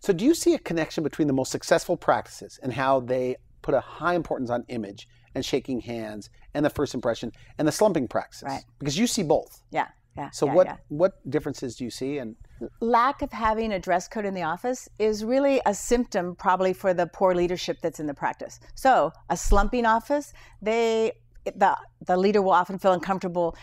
So do you see a connection between the most successful practices and how they put a high importance on image and shaking hands and the first impression and the slumping practices? Right. Because you see both. Yeah. So what differences do you see? And lack of having a dress code in the office is really a symptom probably for the poor leadership that's in the practice. So a slumping office, the leader will often feel uncomfortable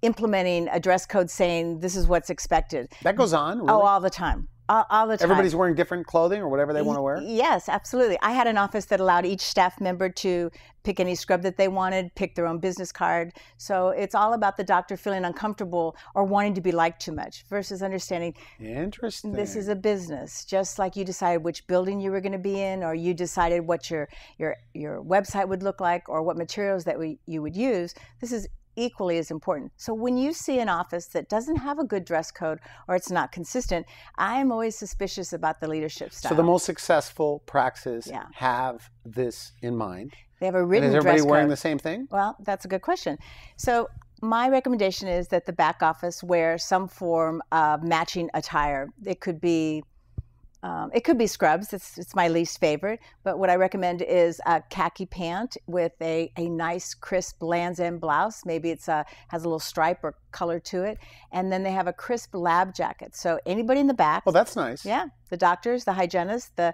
implementing a dress code saying this is what's expected. That goes on, really? Oh, all the time. All the time. Everybody's wearing different clothing or whatever they want to wear? Yes, absolutely. I had an office that allowed each staff member to pick any scrub that they wanted, pick their own business card. So it's all about the doctor feeling uncomfortable or wanting to be liked too much versus understanding Interesting. This is a business. Just like you decided which building you were going to be in, or you decided what your website would look like or what materials that you would use, this is equally as important. So when you see an office that doesn't have a good dress code or it's not consistent, I'm always suspicious about the leadership style. So the most successful practices have this in mind. They have a written dress code. Is everybody wearing the same thing? Well, that's a good question. So my recommendation is that the back office wear some form of matching attire. It could be scrubs. It's my least favorite. But what I recommend is a khaki pant with a nice, crisp Land's End blouse. Maybe it's has a little stripe or color to it. And then they have a crisp lab jacket. So anybody in the back. Oh, that's nice. Yeah. The doctors, the hygienists, the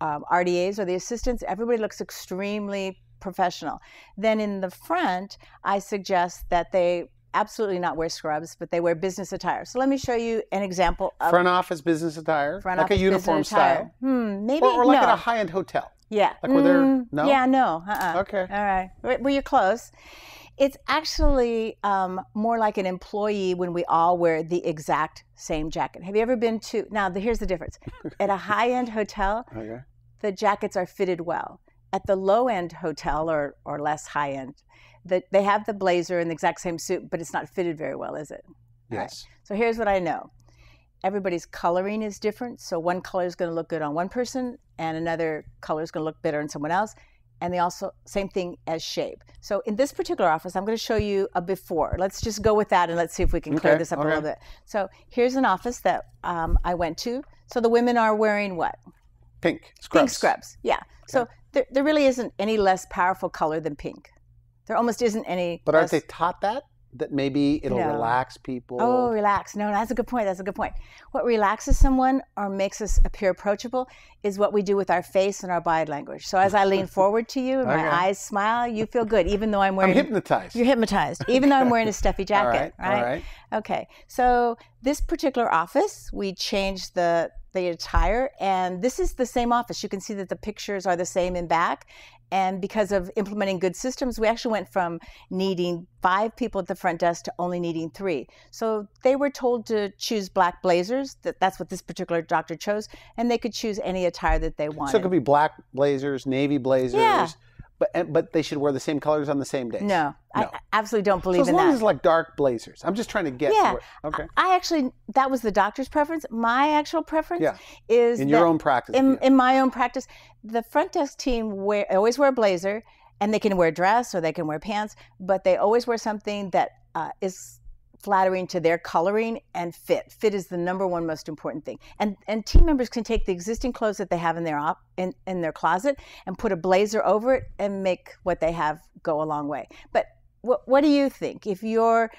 RDAs or the assistants, everybody looks extremely professional. Then in the front, I suggest that they absolutely not wear scrubs, but they wear business attire. So let me show you an example of front office business attire, like a uniform style, maybe or like at a high-end hotel. Yeah, like where they're no. Yeah, no. Okay, all right. Well, you're close. It's actually more like an employee when we all wear the exact same jacket. Have you ever been to? Now, here's the difference. At a high-end hotel, the jackets are fitted well. At the low-end hotel or less high-end, they have the blazer and the exact same suit, but it's not fitted very well, is it? Yes. Right. So here's what I know. Everybody's coloring is different. So one color is going to look good on one person and another color is going to look better on someone else. And they also, same thing as shape. So in this particular office, I'm going to show you a before. Let's just go with that and let's see if we can clear this up a little bit. So here's an office that I went to. So the women are wearing what? Pink scrubs. Pink scrubs, yeah. Okay. So there really isn't any less powerful color than pink. There almost isn't any. But aren't they taught that maybe it'll relax people? Oh, relax. No, that's a good point. That's a good point. What relaxes someone or makes us appear approachable is what we do with our face and our body language. So as I lean forward to you and my eyes smile, you feel good, even though I'm wearing. I'm hypnotized. You're hypnotized, even though I'm wearing a stuffy jacket. All right. Okay. So this particular office, we changed the attire, and this is the same office. You can see that the pictures are the same in back. And because of implementing good systems, we actually went from needing 5 people at the front desk to only needing 3. So they were told to choose black blazers. That's what this particular doctor chose. And they could choose any attire that they wanted. So it could be black blazers, navy blazers. Yeah. But they should wear the same colors on the same day. No. I absolutely don't believe in that. So as long as like dark blazers. I'm just trying to get to okay. I actually, that was the doctor's preference. My actual preference is in your own practice. In my own practice, the front desk team always wear a blazer, and they can wear a dress or they can wear pants, but they always wear something that is flattering to their coloring and fit. Fit is the number one most important thing. And team members can take the existing clothes that they have in their closet and put a blazer over it and make what they have go a long way. But what do you think? If you're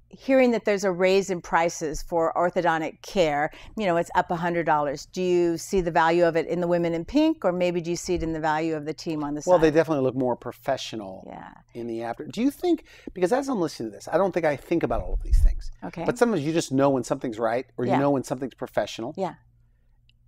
hearing that there's a raise in prices for orthodontic care, it's up $100. Do you see the value of it in the women in pink, or maybe do you see it in the value of the team on the side? Well, they definitely look more professional in the after. Do you think, because as I'm listening to this, I don't think I think about all of these things. Okay. But sometimes you just know when something's right, or you know when something's professional. Yeah.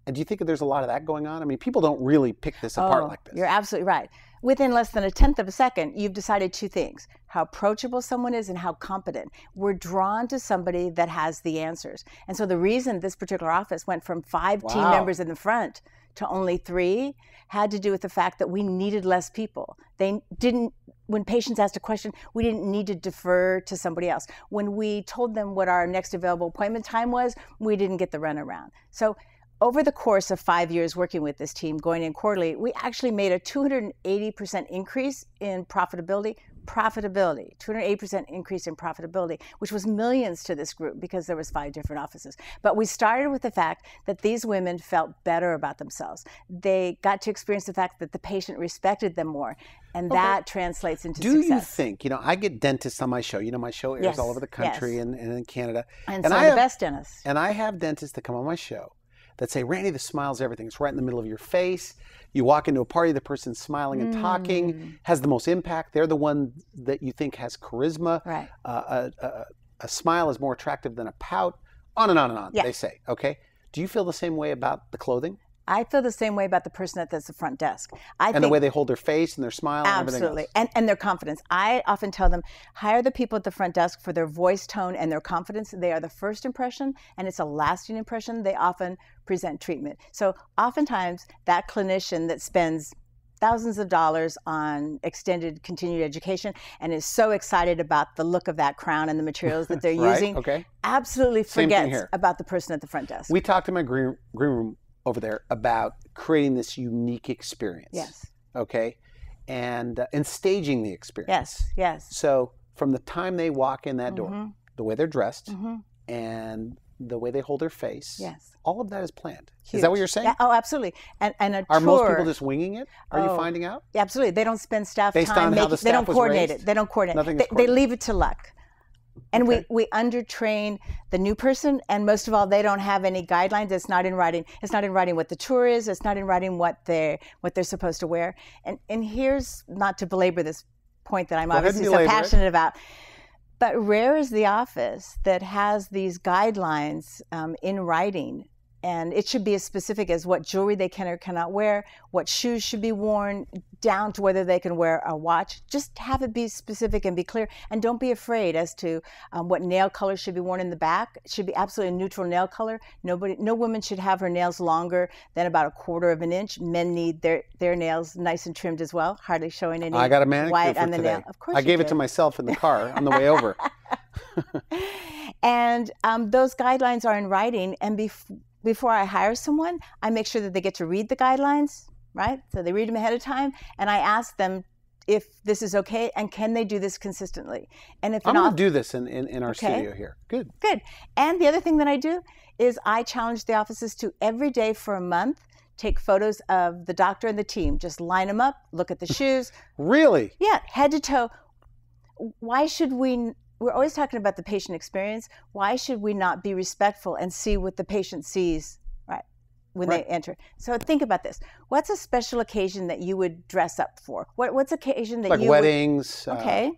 And do you think that there's a lot of that going on? I mean, people don't really pick this apart like this. You're absolutely right. Within less than a tenth of a second, you've decided 2 things: how approachable someone is and how competent. We're drawn to somebody that has the answers. And so the reason this particular office went from 5 team members in the front to only 3 had to do with the fact that we needed less people. When patients asked a question, we didn't need to defer to somebody else. When we told them what our next available appointment time was, we didn't get the runaround. So over the course of 5 years working with this team, going in quarterly, we actually made a 280% increase in profitability profitability, 208% increase in profitability, which was millions to this group because there was 5 different offices. But we started with the fact that these women felt better about themselves. They got to experience the fact that the patient respected them more, and that translates into success. Do you think, I get dentists on my show. My show airs all over the country and in Canada. And some of the best dentists. And I have dentists that come on my show that say, Randy, the smile's everything. It's right in the middle of your face. You walk into a party, the person's smiling and talking, has the most impact. They're the one that you think has charisma. Right. A smile is more attractive than a pout. On and on and on, they say. Okay. Do you feel the same way about the clothing? I feel the same way about the person that's at the front desk. I think the way they hold their face and their smile and everything else. And their confidence. I often tell them, hire the people at the front desk for their voice tone and their confidence. They are the first impression, and it's a lasting impression. They often present treatment. So oftentimes, that clinician that spends thousands of dollars on extended continued education and is so excited about the look of that crown and the materials that they're using, absolutely forgets about the person at the front desk. We talked in my green room over there about creating this unique experience. Yes. Okay. And staging the experience. Yes. Yes. So from the time they walk in that door, the way they're dressed and the way they hold their face, all of that is planned. Huge. Is that what you're saying? Yeah, oh, absolutely. And a Are tour, most people just winging it? Are you finding out? Absolutely. They don't spend staff Based time on how the staff they don't was coordinate raised? it. They don't coordinate. Nothing is They leave it to luck. And we undertrain the new person, and most of all, they don't have any guidelines. It's not in writing. It's not in writing what the tour is. It's not in writing what they're supposed to wear. And here's, not to belabor this point that I'm obviously so passionate about, but rare is the office that has these guidelines in writing. And it should be as specific as what jewelry they can or cannot wear, what shoes should be worn, down to whether they can wear a watch. Just have it be specific and be clear. And don't be afraid as to what nail color should be worn in the back. It should be absolutely a neutral nail color. No woman should have her nails longer than about 1/4 of an inch. Men need their nails nice and trimmed as well, hardly showing any I got a manicure white for on the today. nail. Of course I gave it to myself in the car on the way over. And those guidelines are in writing, and before I hire someone, I make sure that they get to read the guidelines, right? So they read them ahead of time, and I ask them if this is okay and can they do this consistently. And if I'm going to do this in our studio here. Good. Good. And the other thing that I do is I challenge the offices to every day for a month take photos of the doctor and the team. Just line them up, look at the shoes. Really? Yeah, head to toe. Why should we're always talking about the patient experience. Why should we not be respectful and see what the patient sees, right, when they enter? So think about this. What's a special occasion that you would dress up for? What's occasion that you weddings. Would, all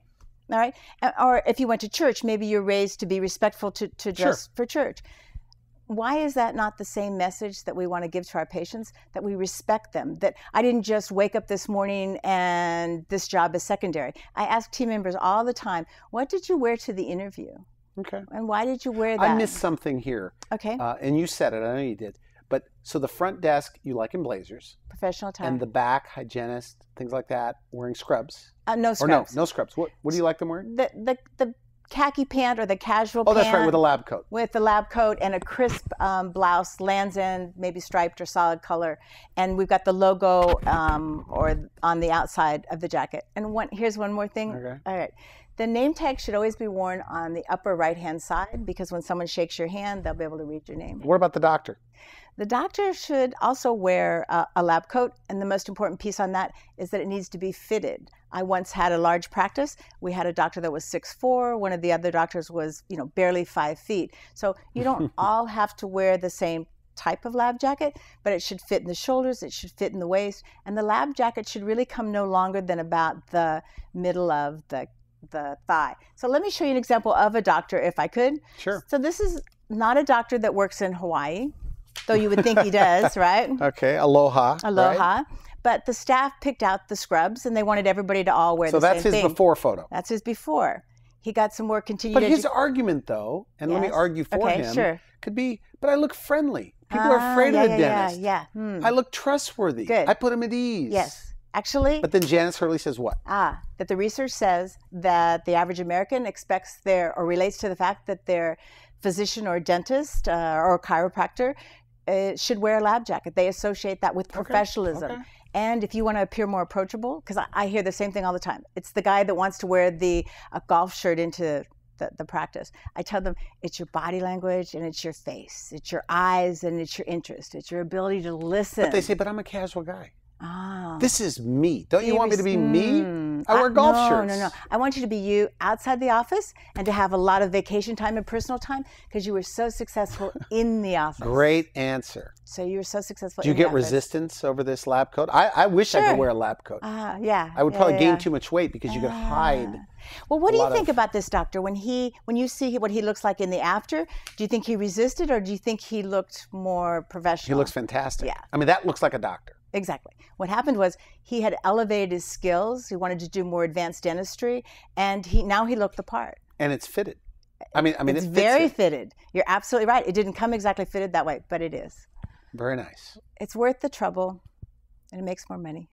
right. Or if you went to church, maybe you're raised to be respectful to dress for church. Why is that not the same message that we want to give to our patients, that we respect them, that I didn't just wake up this morning and this job is secondary? I ask team members all the time, what did you wear to the interview? Okay. And why did you wear that? I missed something here. Okay. And you said it, I know you did. But so the front desk, you like in blazers. Professional attire. And the back, hygienist, things like that, wearing scrubs. No scrubs. Or no scrubs. What do you like them wearing? The khaki pant or the casual pant. Oh, that's right, with a lab coat. With the lab coat and a crisp blouse, Land's End, maybe striped or solid color. And we've got the logo or on the outside of the jacket. And here's one more thing. Okay. All right. The name tag should always be worn on the upper right-hand side because when someone shakes your hand, they'll be able to read your name. What about the doctor? The doctor should also wear a lab coat, and the most important piece on that is that it needs to be fitted. I once had a large practice. We had a doctor that was 6'4". One of the other doctors was, barely 5 feet. So you don't all have to wear the same type of lab jacket, but it should fit in the shoulders, it should fit in the waist, and the lab jacket should really come no longer than about the middle of the thigh. So let me show you an example of a doctor, if I could. Sure. So this is not a doctor that works in Hawaii, though you would think he does, right? Okay, aloha. Right? But the staff picked out the scrubs, and they wanted everybody to all wear the same thing. So that's his before photo. That's his before. He got some more continued But his argument, though, and let me argue for him, could be, but I look friendly. People are afraid of the dentist. I look trustworthy. Good. I put him at ease. Yes. Actually, but then Janice Hurley says what? That the research says that the average American expects relates to the fact that their physician or dentist or chiropractor should wear a lab jacket. They associate that with professionalism. Okay. And if you want to appear more approachable, because I hear the same thing all the time. It's the guy that wants to wear a golf shirt into the practice. I tell them it's your body language and it's your face. It's your eyes and it's your interest. It's your ability to listen. But they say, but I'm a casual guy. Oh. This is me. Don't you want me to be me? I wear golf shirts. No. I want you to be you outside the office and to have a lot of vacation time and personal time because you were so successful in the office. Great answer. So you were so successful. Do you get resistance over this lab coat? I wish I could wear a lab coat. Yeah. I would probably gain too much weight because you could hide. Well, what do you think about this doctor when you see what he looks like in the after? Do you think he resisted or do you think he looked more professional? He looks fantastic. Yeah. I mean, that looks like a doctor. Exactly. What happened was he had elevated his skills. He wanted to do more advanced dentistry, and now he looked the part. And it's fitted. I mean, it's very fitted. You're absolutely right. It didn't come exactly fitted that way, but it is. Very nice. It's worth the trouble, and it makes more money.